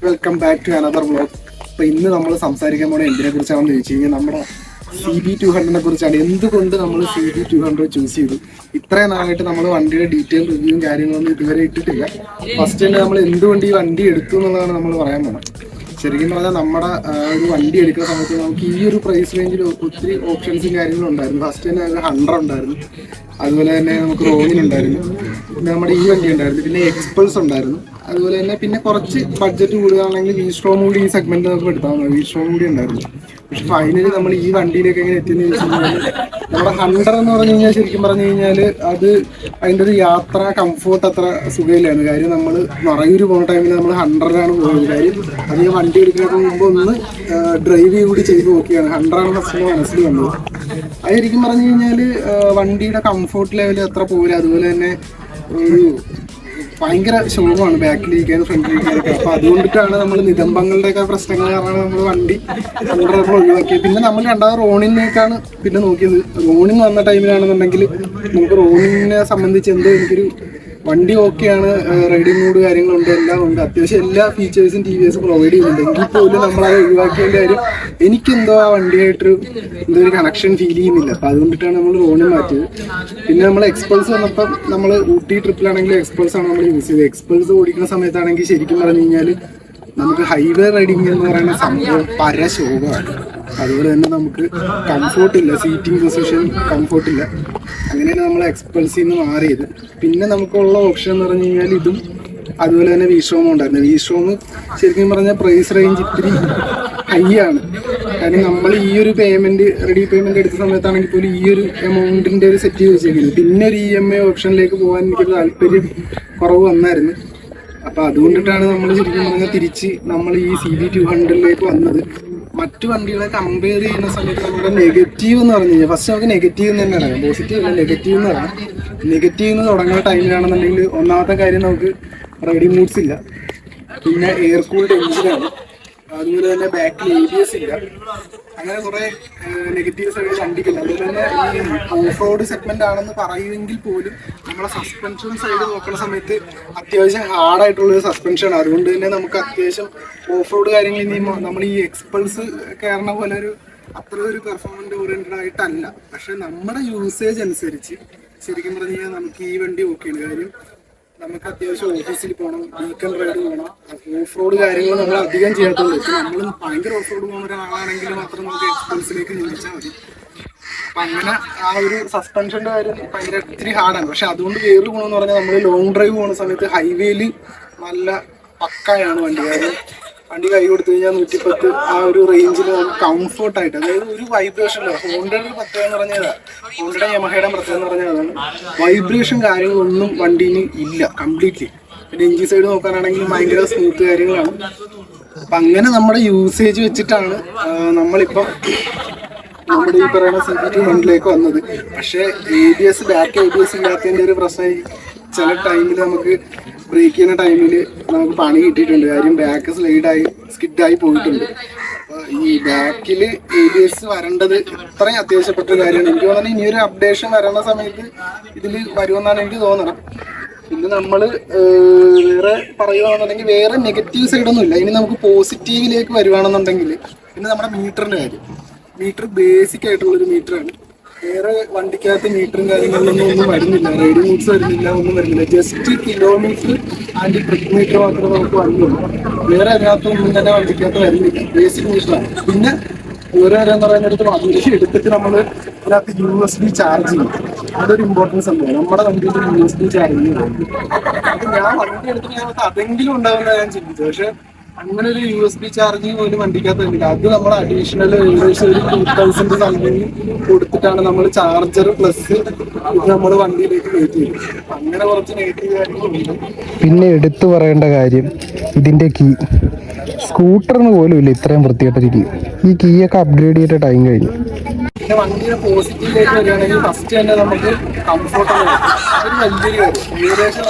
Welcome back to another vlog. അപ്പോൾ ഇന്ന് നമ്മൾ സംസാരിക്കാൻ പോകുന്നത് എന്തിനെ കുറിച്ചാണെന്ന് ചോദിച്ചു കഴിഞ്ഞാൽ നമ്മുടെ CB200 കുറിച്ചാണ്. എന്തുകൊണ്ട് നമ്മൾ CB200 ചൂസ് ചെയ്തു? ഇത്രയും നാളായിട്ട് നമ്മൾ വണ്ടിയുടെ ഡീറ്റെയിൽ റിവ്യൂവും കാര്യങ്ങളൊന്നും ഇതുവരെ ഇട്ടിട്ടില്ല. ഫസ്റ്റ് തന്നെ നമ്മൾ എന്തുകൊണ്ട് ഈ വണ്ടി എടുത്തു എന്നുള്ളതാണ് നമ്മൾ പറയാൻ പോകുന്നത്. ശരിക്കും പറഞ്ഞാൽ നമ്മുടെ ഒരു വണ്ടി എടുക്കുന്ന സമയത്ത് നമുക്ക് ഈ ഒരു പ്രൈസ് റേഞ്ചിൽ ഒത്തിരി ഓപ്ഷൻസും കാര്യങ്ങളും ഉണ്ടായിരുന്നു. ഫസ്റ്റ് തന്നെ 100 ഉണ്ടായിരുന്നു, അതുപോലെ തന്നെ നമുക്ക് റോണിൻ ഉണ്ടായിരുന്നു, പിന്നെ നമ്മുടെ ഈ വണ്ടി ഉണ്ടായിരുന്നു, പിന്നെ എക്സ്പൾസ് ഉണ്ടായിരുന്നു, അതുപോലെ തന്നെ പിന്നെ കുറച്ച് ബഡ്ജറ്റ് കൂടുതലാണെങ്കിൽ വീസ്ട്രോം കൂടി ഈ സെഗ്മെന്റ് നമുക്ക് എടുത്താൽ മതി. വീസ്ട്രോം കൂടി ഉണ്ടായിരുന്നു. പക്ഷെ ഫൈനലി നമ്മൾ ഈ വണ്ടിയിലേക്ക് എങ്ങനെ എത്തിയെന്ന് ചോദിച്ചു കഴിഞ്ഞാൽ നമ്മുടെ 100 എന്ന് പറഞ്ഞു കഴിഞ്ഞാൽ ശരിക്കും പറഞ്ഞു കഴിഞ്ഞാൽ അത് അതിൻ്റെ ഒരു യാത്ര കംഫോർട്ട് അത്ര സുഖമില്ലായിരുന്നു. കാര്യം നമ്മൾ മറയൂർ പോകുന്ന ടൈമിൽ നമ്മൾ 100-ലാണ് പോയത്. കാര്യം അത് ഞാൻ വണ്ടി എടുക്കുന്നതിന് മുമ്പ് ഒന്ന് ഡ്രൈവ് കൂടി ചെയ്ത് നോക്കിയാണ്. 100-ആണ് ഫസ്റ്റ് മനസ്സിൽ വന്നത്. അത് ശരിക്കും പറഞ്ഞു കഴിഞ്ഞാൽ വണ്ടിയുടെ കംഫോർട്ട് ലെവൽ അത്ര പോരാ. അതുപോലെ തന്നെ ഒരു ഭയങ്കര ശോഭമാണ് ബാക്കിലിരിക്കാനും ഫ്രണ്ടിലിരിക്കാനൊക്കെ. അപ്പോൾ അതുകൊണ്ടിട്ടാണ് നമ്മൾ നിതംബങ്ങളുടെയൊക്കെ പ്രശ്നങ്ങൾ കാരണം നമ്മൾ വണ്ടി 100 ഒഴിവാക്കിയത്. പിന്നെ നമ്മൾ രണ്ടാമത് റോണിനേക്കാണ് പിന്നെ നോക്കിയത്. റോണിൻ വന്ന ടൈമിലാണെന്നുണ്ടെങ്കിൽ നമുക്ക് റോണിനെ സംബന്ധിച്ച് എന്തോ എനിക്കൊരു വണ്ടി ഓക്കെയാണ്, റൈഡിങ് മോഡ് കാര്യങ്ങളുണ്ട്, എല്ലാം ഉണ്ട്, അത്യാവശ്യം എല്ലാ ഫീച്ചേഴ്സും TVS പ്രൊവൈഡ് ചെയ്യുന്നുണ്ട്. എങ്കിൽ പോലും നമ്മളത് ഒഴിവാക്കിയതിൻ്റെ കാര്യം എനിക്കെന്തോ ആ വണ്ടിയായിട്ടൊരു എന്തോ ഒരു കണക്ഷൻ ഫീൽ ചെയ്യുന്നില്ല. അപ്പോൾ അതുകൊണ്ടിട്ടാണ് നമ്മൾ റോണിൽ മാറ്റിയത്. പിന്നെ നമ്മൾ എക്സ്പൾസ് വന്നപ്പം നമ്മൾ ഊട്ടി ട്രിപ്പിലാണെങ്കിൽ എക്സ്പൾസ് ആണ് നമ്മൾ യൂസ് ചെയ്തത്. എക്സ്പൾസ് ഓടിക്കുന്ന സമയത്താണെങ്കിൽ ശരിക്കും പറഞ്ഞു കഴിഞ്ഞാൽ നമുക്ക് ഹൈവേ റൈഡിങ് എന്ന് പറയുന്ന സംഭവം പരശോഭമാണ്. അതുപോലെ തന്നെ നമുക്ക് കംഫോർട്ടില്ല, സീറ്റിംഗ് പൊസിഷൻ കംഫോർട്ടില്ല. അങ്ങനെയാണ് നമ്മൾ എക്സ്പൾസിൽ നിന്ന് മാറിയത്. പിന്നെ നമുക്കുള്ള ഓപ്ഷൻ എന്ന് പറഞ്ഞു കഴിഞ്ഞാൽ ഇതും അതുപോലെ തന്നെ വീസ്ട്രോമും ഉണ്ടായിരുന്നു. വീസ്ട്രോം ശരിക്കും പറഞ്ഞാൽ പ്രൈസ് റേഞ്ച് ഇത്തിരി ഹൈ ആണ്. കാരണം നമ്മൾ ഈ ഒരു പേയ്മെൻറ്റ് റെഡി പേയ്മെൻറ്റ് എടുത്ത സമയത്താണെങ്കിൽ പോലും ഈ ഒരു എമൗണ്ടിൻ്റെ ഒരു സെറ്റ് ചെയ്ത് വെച്ചേക്കുന്നത്. പിന്നെ ഒരു EMI ഓപ്ഷനിലേക്ക് പോകാൻ എനിക്കൊരു താല്പര്യം കുറവ് വന്നായിരുന്നു. അപ്പോൾ അതുകൊണ്ടിട്ടാണ് നമ്മൾ ശരിക്കും പറഞ്ഞാൽ തിരിച്ച് നമ്മൾ ഈ CB200 വന്നത്. മറ്റു വണ്ടികളെ കമ്പയർ ചെയ്യുന്ന സമയത്ത് നമ്മുടെ നെഗറ്റീവ് എന്ന് പറഞ്ഞു കഴിഞ്ഞാൽ ഫസ്റ്റ് നമുക്ക് നെഗറ്റീവ് തന്നെ അറിയാം. പോസിറ്റീവ് അല്ല, നെഗറ്റീവ് എന്ന് പറയാം. നെഗറ്റീവ് എന്ന് തുടങ്ങുന്ന ടൈമിലാണെന്നുണ്ടെങ്കിൽ ഒന്നാമത്തെ കാര്യം നമുക്ക് റൈഡിങ് മൂഡ്സ് ഇല്ല, പിന്നെ എയർ കൂൾഡ് എഞ്ചിനാണ്, അതുപോലെ തന്നെ ബാക്കിൽ ABS ഇല്ല. അങ്ങനെ കുറേ നെഗറ്റീവ്സ് ആയിട്ട് വണ്ടിക്കില്ല. അതുപോലെ തന്നെ ഈ ഓഫ് റോഡ് സെഗ്മെന്റ് ആണെന്ന് പറയുമെങ്കിൽ പോലും നമ്മളെ സസ്പെൻഷൻ സൈഡ് നോക്കുന്ന സമയത്ത് അത്യാവശ്യം ഹാർഡായിട്ടുള്ളൊരു സസ്പെൻഷനാണ്. അതുകൊണ്ട് തന്നെ നമുക്ക് അത്യാവശ്യം ഓഫ് റോഡ് കാര്യങ്ങൾ ഇനി നമ്മൾ ഈ എക്സ്പൾസ് കയറുന്ന പോലെ ഒരു അത്ര ഒരു പെർഫോമൻസ് ഓറിയൻറ്റഡ് ആയിട്ടല്ല. പക്ഷെ നമ്മുടെ യൂസേജ് അനുസരിച്ച് ശരിക്കും പറഞ്ഞു കഴിഞ്ഞാൽ നമുക്ക് ഈ വണ്ടി ഓക്കെയാണ്. കാര്യം നമുക്ക് അത്യാവശ്യം ഓഫീസിൽ പോകണം, വീക്കെൻഡ് റൈഡ് പോകണം, ഓഫ് റോഡ് കാര്യങ്ങൾ നമ്മൾ അധികം ചെയ്യാത്തതുകൊണ്ട് നമ്മൾ ഭയങ്കര ഓഫ് റോഡ് പോകുന്ന ഒരാളാണെങ്കിൽ മാത്രം നമുക്ക് എക്സ്പൾസിലേക്ക് ചിന്തിച്ചാൽ മതി. അപ്പം അങ്ങനെ ആ ഒരു സസ്പെൻഷൻ്റെ കാര്യം ഭയങ്കര ഇത്തിരി ഹാർഡാണ്. പക്ഷെ അതുകൊണ്ട് വേറൊരു ഗുണമെന്ന് പറഞ്ഞാൽ നമ്മൾ ലോങ് ഡ്രൈവ് പോകുന്ന സമയത്ത് ഹൈവേയിൽ നല്ല പക്കായാണ് വണ്ടി. കാര്യം വണ്ടി കൈ കൊടുത്തു കഴിഞ്ഞാൽ 110 ആ ഒരു റേഞ്ചിൽ നമുക്ക് കംഫോർട്ടായിട്ട്, അതായത് ഒരു വൈബ്രേഷൻ ഇല്ല. ഹോണ്ടയുടെ ഒരു പ്രത്യേകത എന്ന് പറഞ്ഞാൽ ഹോണ്ടയുടെ യമഹയുടെ പ്രത്യേകത എന്ന് പറഞ്ഞാൽ അതാണ്, വൈബ്രേഷൻ കാര്യങ്ങളൊന്നും വണ്ടീന് ഇല്ല കംപ്ലീറ്റ്ലി. പിന്നെ എഞ്ചിൻ സൈഡ് നോക്കാനാണെങ്കിലും ഭയങ്കര സ്മൂത്ത് കാര്യങ്ങളാണ്. അപ്പം അങ്ങനെ നമ്മുടെ യൂസേജ് വെച്ചിട്ടാണ് നമ്മളിപ്പം നമ്മുടെ ഈ പറയുന്ന CB200 വന്നത്. പക്ഷേ ബാക്ക് ABS ഇല്ലാത്തതിൻ്റെ ഒരു പ്രശ്നം ചില ടൈമിൽ നമുക്ക് ബ്രേക്ക് ചെയ്യുന്ന ടൈമിൽ നമുക്ക് പണി കിട്ടിയിട്ടുണ്ട്. കാര്യം ബാക്ക് സ്കിഡായി പോയിട്ടുണ്ട്. ഈ ബാക്കിൽ ABS വരേണ്ടത് ഇത്രയും അത്യാവശ്യപ്പെട്ട കാര്യമാണ്. എനിക്ക് തോന്നുന്നത് ഇനിയൊരു അപ്ഡേഷൻ വരണ സമയത്ത് ഇതിൽ വരുമെന്നാണ് എനിക്ക് തോന്നണം. പിന്നെ നമ്മൾ വേറെ പറയുകയാണെന്നുണ്ടെങ്കിൽ വേറെ നെഗറ്റീവ് സൈഡൊന്നും ഇല്ല. ഇനി നമുക്ക് പോസിറ്റീവിലേക്ക് വരുവാണെന്നുണ്ടെങ്കിൽ പിന്നെ നമ്മുടെ മീറ്ററിൻ്റെ കാര്യം. മീറ്റർ ബേസിക് ആയിട്ടുള്ളൊരു മീറ്ററാണ്. വേറെ വണ്ടിക്കകത്ത് മീറ്ററും കാര്യങ്ങളിലൊന്നും ഒന്നും വരുന്നില്ല, റൈഡിങ് മൂഡ്സ് വരുന്നില്ല, ഒന്നും വരുന്നില്ല. Just kilometre and trip metre മാത്രമേ നമുക്ക് വരുന്നുള്ളൂ. വേറെ അതിനകത്തൊന്നും തന്നെ വണ്ടിക്കകത്ത് വരുന്നില്ല, ബേസിക് മീറ്ററാണ്. പിന്നെ ഓരോ എന്ന് പറയുന്നിടത്ത് വണ്ടി എടുത്തിട്ട് നമ്മൾ അതിനകത്ത് USB ചാർജ് ചെയ്യും. അതൊരു ഇമ്പോർട്ടൻസ് ഉണ്ട് നമ്മുടെ വണ്ടിയിൽ USB ചാർജിങ്. അത് ഞാൻ വണ്ടി എടുത്തിട്ട് അതെങ്കിലും ഉണ്ടാവുന്ന ഞാൻ ചിന്തിച്ചു. പക്ഷെ അങ്ങനെ ഒരു USB ചാർജിങ് പോലും വണ്ടിക്കകത്ത് വരുന്നില്ല. അത് നമ്മൾ അഡീഷണൽ ഏകദേശം ഒരു 2000 സംതിങ് കൊടുത്തിട്ടാണ് നമ്മൾ ചാർജർ പ്ലസ് ഇത് നമ്മൾ വണ്ടിയിലേക്ക് കയറ്റി വരും. അങ്ങനെ കുറച്ച് നെഗറ്റീവ് കാര്യങ്ങളുണ്ട്. പിന്നെ എടുത്തു പറയേണ്ട കാര്യം ഇതിൻ്റെ കീ. സ്കൂട്ടറിന് പോലും ഇല്ല ഇത്രയും വൃത്തിയായിട്ട രീതി. ഈ കീയൊക്കെ അപ്ഗ്രേഡ് ചെയ്ത ടൈം കഴിഞ്ഞു. പിന്നെ വണ്ടിയുടെ പോസിറ്റീവിലേക്ക് വരികയാണെങ്കിൽ ഫസ്റ്റ് തന്നെ നമുക്ക് കംഫോർട്ടബിൾ ആണ്. അതൊരു വലിയൊരു കാര്യം. ഏകദേശം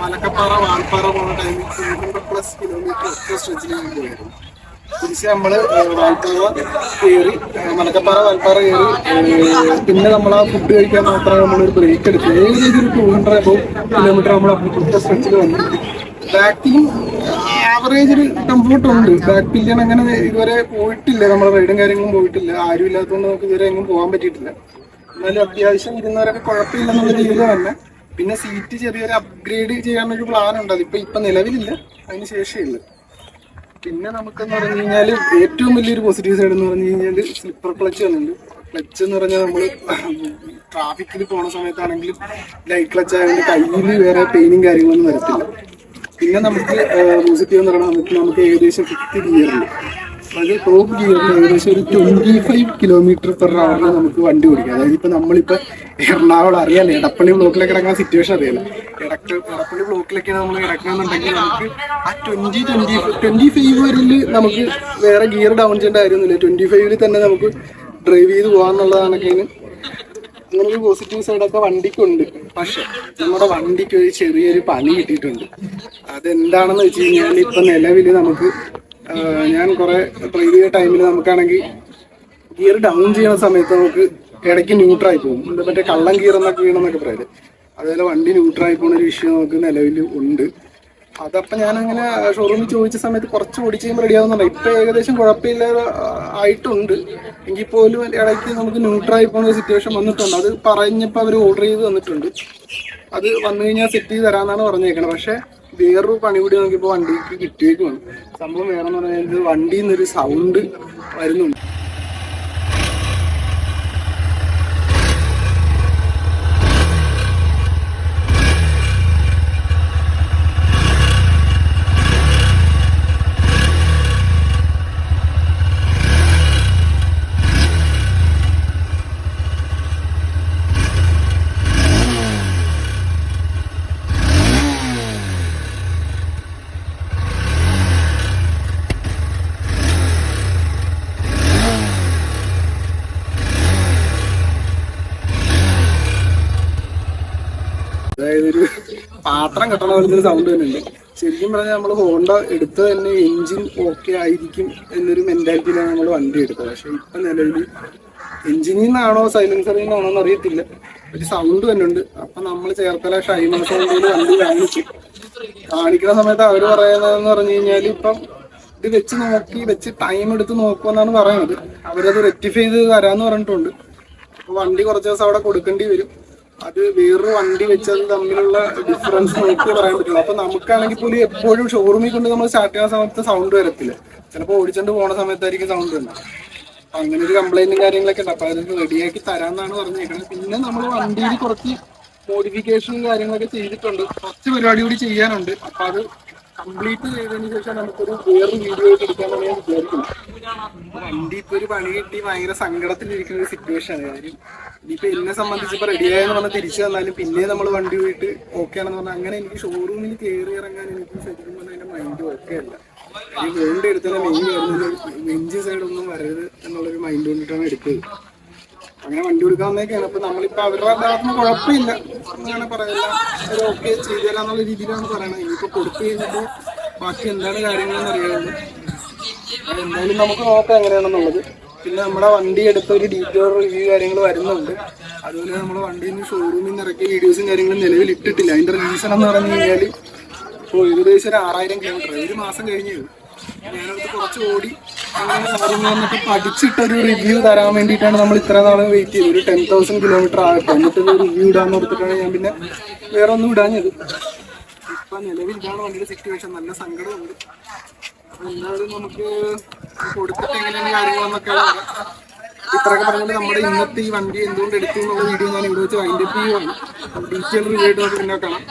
മലക്കപ്പാറ വാൽപ്പാറ പോകുന്ന ടൈമിൽ 200+ കിലോമീറ്റർ ഒറ്റ സ്ട്രെച്ചിൽ പോയിരുന്നു. തിരിച്ച് നമ്മൾ വാൽപ്പാറ കയറി മലക്കപ്പാറ വാൽപ്പാറ കയറി പിന്നെ നമ്മൾ ആ ഫുഡ് കഴിക്കാൻ മാത്രമേ നമ്മളൊരു ബ്രേക്ക് എടുക്കും. ഏകദേശം ഒരു 200 കിലോമീറ്റർ നമ്മൾ ഒറ്റ സ്ട്രെച്ചിൽ വന്നു. ബാക്കിലും ആവറേജ് ഒരു കംഫർട്ട് ഉണ്ട്. ബാക്ക് പില്ലിയൻ അങ്ങനെ ഇതുവരെ പോയിട്ടില്ല, നമ്മൾ റൈഡും കാര്യങ്ങളും പോയിട്ടില്ല. ആരും ഇല്ലാത്തതുകൊണ്ട് നമുക്ക് ഇതുവരെ എങ്ങും പോകാൻ പറ്റിയിട്ടില്ല. എന്നാലും അത്യാവശ്യം ഇരുന്നവരൊക്കെ കുഴപ്പമില്ലെന്നുള്ള രീതിയിൽ തന്നെ. പിന്നെ സീറ്റ് ചെറിയൊരു അപ്ഗ്രേഡ് ചെയ്യാനൊരു പ്ലാൻ ഉണ്ട്. ഇപ്പൊ നിലവിലില്ല, അതിന് ശേഷമില്ല. പിന്നെ നമുക്കെന്ന് പറഞ്ഞു കഴിഞ്ഞാൽ ഏറ്റവും വലിയൊരു പോസിറ്റീവ് സൈഡ് എന്ന് പറഞ്ഞു കഴിഞ്ഞാൽ സ്ലിപ്പർ ക്ലച്ച് വന്നിട്ടുണ്ട്. ക്ലച്ച് എന്ന് പറഞ്ഞാൽ നമ്മൾ ട്രാഫിക്കിൽ പോണ സമയത്താണെങ്കിലും ലൈറ്റ് ക്ലച്ച് ആയതുകൊണ്ട് കയ്യിൽ വേറെ പെയിനും കാര്യങ്ങളൊന്നും വരത്തില്ല. പിന്നെ നമുക്ക് പോസിറ്റീവ് എന്ന് പറയുന്നത് നമുക്ക് ഏകദേശം 50 ഗിയറുണ്ട്. അത് ടോപ്പ് ഗിയറിൽ ഏകദേശം ഒരു 25 km/h നമുക്ക് വണ്ടി ഓടിക്കാം. അതായത് ഇപ്പൊ നമ്മളിപ്പോ എറണാകുളം അറിയാലോ, എടപ്പള്ളി ബ്ലോക്കിലൊക്കെ കിടക്കുന്ന സിറ്റുവേഷൻ അറിയാലോ. എടപ്പള്ളി ബ്ലോക്കിലൊക്കെയാണ് നമ്മൾ കിടക്കുകയെന്നുണ്ടെങ്കിൽ നമുക്ക് ആ 25 വരിൽ നമുക്ക് വേറെ ഗിയർ ഡൗൺ ചെയ്യേണ്ട കാര്യമൊന്നുമില്ല. 25 തന്നെ നമുക്ക് ഡ്രൈവ് ചെയ്ത് പോകാന്നുള്ളതാണൊക്കെയാണ്. അങ്ങനെ ഒരു പോസിറ്റീവ് സൈഡൊക്കെ വണ്ടിക്കുണ്ട്. പക്ഷെ നമ്മുടെ വണ്ടിക്ക് ഒരു ചെറിയൊരു പണി കിട്ടിയിട്ടുണ്ട്. അതെന്താണെന്ന് വെച്ച് കഴിഞ്ഞാൽ ഇപ്പൊ നിലവിൽ നമുക്ക് ഞാൻ കുറെ ഡ്രൈവ് ചെയ്ത ടൈമിൽ നമുക്കാണെങ്കിൽ ഗിയർ ഡൗൺ ചെയ്യുന്ന സമയത്ത് നമുക്ക് ഇടയ്ക്ക് ന്യൂട്രായി പോകും. മറ്റേ കള്ളം ഗിയർ എന്നൊക്കെ വീണെന്നൊക്കെ പറയുന്നത്. അതുപോലെ വണ്ടി ന്യൂട്രായി പോകുന്ന ഒരു വിഷയം നമുക്ക് നിലവിൽ ഉണ്ട്. അതപ്പം ഞാനങ്ങനെ ഷോറൂമിൽ ചോദിച്ച സമയത്ത് കുറച്ച് ഓടിച്ച് കഴിയുമ്പോൾ റെഡി ആവുന്നുണ്ട്. ഇപ്പം ഏകദേശം കുഴപ്പമില്ലാതെ ആയിട്ടുണ്ട്. എങ്കിൽ പോലും ഇടയ്ക്ക് നമുക്ക് ന്യൂട്രായി പോകുന്ന സിറ്റുവേഷൻ വന്നിട്ടുണ്ട്. അത് പറഞ്ഞപ്പോൾ അവർ ഓർഡർ ചെയ്ത് തന്നിട്ടുണ്ട്. അത് വന്നു കഴിഞ്ഞാൽ സെറ്റ് ചെയ്ത് തരാമെന്നാണ് പറഞ്ഞേക്കുന്നത്. പക്ഷേ വേറൊരു പണി കൂടി നോക്കിയപ്പോൾ വണ്ടിക്ക് കിട്ടിയേക്കുമാണ്. സംഭവം വേണമെന്ന് പറഞ്ഞാൽ വണ്ടിയിൽ നിന്നൊരു സൗണ്ട് വരുന്നുണ്ട്. അതായത് ഒരു പാത്രം കെട്ടണ പോലത്തെ ഒരു സൗണ്ട് തന്നെ ഉണ്ട്. ശരിക്കും പറഞ്ഞാൽ നമ്മൾ ഹോണ്ട എടുത്തത് തന്നെ എൻജിൻ ഓക്കെ ആയിരിക്കും എന്നൊരു മെന്റാലിറ്റിയിലാണ് നമ്മൾ വണ്ടി എടുത്തത്. പക്ഷെ ഇപ്പൊ നിലവിൽ എൻജിനിൽ നിന്നാണോ സൈലൻസറിൽ നിന്നാണോ എന്ന് അറിയത്തില്ല, ഒരു സൗണ്ട് തന്നെ ഉണ്ട്. അപ്പൊ നമ്മൾ ചേർത്തല ഷൈന സൗണ്ടിൽ വണ്ടി കാണിക്കുന്ന സമയത്ത് അവർ പറയുന്നതെന്ന് പറഞ്ഞു കഴിഞ്ഞാൽ ഇപ്പം ഇത് വെച്ച് ടൈം എടുത്ത് നോക്കുമെന്നാണ് പറയുന്നത്. അവരത് റെക്ടിഫൈ ചെയ്ത് തരാമെന്ന് പറഞ്ഞിട്ടുണ്ട്. അപ്പൊ വണ്ടി കുറച്ച് ദിവസം അവിടെ കൊടുക്കേണ്ടി വരും. അത് വേറൊരു വണ്ടി വെച്ചത് തമ്മിലുള്ള ഡിഫറൻസ് നോക്കി പറയാൻ പറ്റില്ല. അപ്പൊ നമുക്കാണെങ്കിൽ പോലും എപ്പോഴും ഷോറൂമിൽ കൊണ്ട് നമ്മൾ സ്റ്റാർട്ട് ചെയ്യുന്ന സമയത്ത് സൗണ്ട് വരത്തില്ല. ചിലപ്പോൾ ഓടിച്ചോണ്ട് പോണ സമയത്തായിരിക്കും സൗണ്ട് വരുന്നത്. അപ്പൊ അങ്ങനെ ഒരു കംപ്ലൈന്റും കാര്യങ്ങളൊക്കെ ഉണ്ട്. അപ്പൊ അതൊക്കെ റെഡിയാക്കി തരാമെന്നാണ് പറഞ്ഞേക്കുന്നത്. പിന്നെ നമ്മൾ വണ്ടിയിൽ കുറച്ച് മോഡിഫിക്കേഷനും കാര്യങ്ങളൊക്കെ ചെയ്തിട്ടുണ്ട്. കുറച്ച് പരിപാടി കൂടി ചെയ്യാനുണ്ട്. അപ്പൊ അത് കംപ്ലീറ്റ് ചെയ്തതിന് ശേഷം നമുക്കൊരു വേറൊരു വീഡിയോ ആയിട്ട് എടുക്കാമെന്ന് ഞാൻ വിചാരിക്കുന്നു. വണ്ടി ഇപ്പൊ ഒരു പണി കിട്ടി ഭയങ്കര സങ്കടത്തിലിരിക്കുന്ന ഒരു സിറ്റുവേഷൻ ആണ്. കാര്യം ഇനിയിപ്പോ എന്നെ സംബന്ധിച്ച് ഇപ്പൊ റെഡിയായെന്ന് പറഞ്ഞാൽ തിരിച്ചു തന്നാലും പിന്നെ നമ്മൾ വണ്ടി പോയിട്ട് ഓക്കെ ആണെന്ന് പറഞ്ഞാൽ അങ്ങനെ എനിക്ക് ഷോറൂമിൽ കയറി ഇറങ്ങാൻ എനിക്ക് ശരിക്കും പറഞ്ഞാൽ എന്റെ മൈൻഡ് ഓക്കെ അല്ല. ഈ വേണ്ടി എടുത്തത് മെയിൻ വരുന്നത് എഞ്ചിൻ സൈഡൊന്നും വരരുത് എന്നുള്ളൊരു മൈൻഡ് കൊണ്ടിട്ടാണ് എടുത്തത്. അങ്ങനെ വണ്ടി കൊടുക്കാവുന്നതൊക്കെയാണ്. അപ്പൊ നമ്മളിപ്പോ അവരുടെ ഭാഗത്തുനിന്ന് കുഴപ്പമില്ല അങ്ങനെ പറയില്ല, ഒരു ഓക്കെ ചെയ്തു തരാന്നുള്ള രീതിയിലാണ് പറയണത്. ഇനിയിപ്പോ കൊടുത്തു കഴിഞ്ഞിട്ട് ബാക്കി എന്താണ് കാര്യങ്ങളെന്ന് അറിയാവുള്ളൂ. എന്തായാലും നമുക്ക് നോക്കാം എങ്ങനെയാണെന്നുള്ളത്. പിന്നെ നമ്മുടെ വണ്ടി എടുത്ത ഒരു ഡീറ്റെയിൽ റിവ്യൂ കാര്യങ്ങൾ വരുന്നുണ്ട്. അതുപോലെ നമ്മുടെ വണ്ടിയിൽ നിന്ന് ഷോറൂമിൽ നിന്ന് ഇറക്കിയ വീഡിയോസും കാര്യങ്ങളും നിലവിൽ ഇട്ടിട്ടില്ല. അതിന്റെ റീസൺ എന്ന് പറഞ്ഞു കഴിഞ്ഞാൽ ഇപ്പോൾ ഏകദേശം ഒരു 6000 കിലോമീറ്റർ ഒരു മാസം കഴിഞ്ഞു. ഞാനടുത്ത് കുറച്ച് ഓടി അങ്ങനെ കാര്യങ്ങളൊക്കെ പഠിച്ചിട്ടൊരു റിവ്യൂ തരാൻ വേണ്ടിയിട്ടാണ് നമ്മൾ ഇത്ര നാളെ വെയിറ്റ് ചെയ്തത്. ഒരു 10,000 കിലോമീറ്റർ ആകട്ടെ എന്നിട്ടൊരു റിവ്യൂ ഇടാന്ന് ഓർത്തിട്ടാണ് ഞാൻ പിന്നെ വേറെ ഒന്നും ഇടാഞ്ഞത്. ഇപ്പൊ നിലവിൽ ഇതാണ് വണ്ടിയുടെ സിറ്റുവേഷൻ. നല്ല സങ്കടമുണ്ട്. എന്നാലും നമുക്ക് കൊടുത്തിട്ട് എങ്ങനെയാണ് കാര്യങ്ങളെന്നൊക്കെ ഇത്രയൊക്കെ പറഞ്ഞാൽ നമ്മുടെ ഇന്നത്തെ ഈ വണ്ടി എന്തുകൊണ്ട് എടുത്തു എന്നുള്ള വീഡിയോ ഞാൻ ഇവിടെ വെച്ച് വൈൻഡപ്പ് ചെയ്യുവാണ്. ഡീറ്റെയിൽ റിവ്യൂ ആയിട്ട് നമുക്ക് പിന്നെ കാണാം.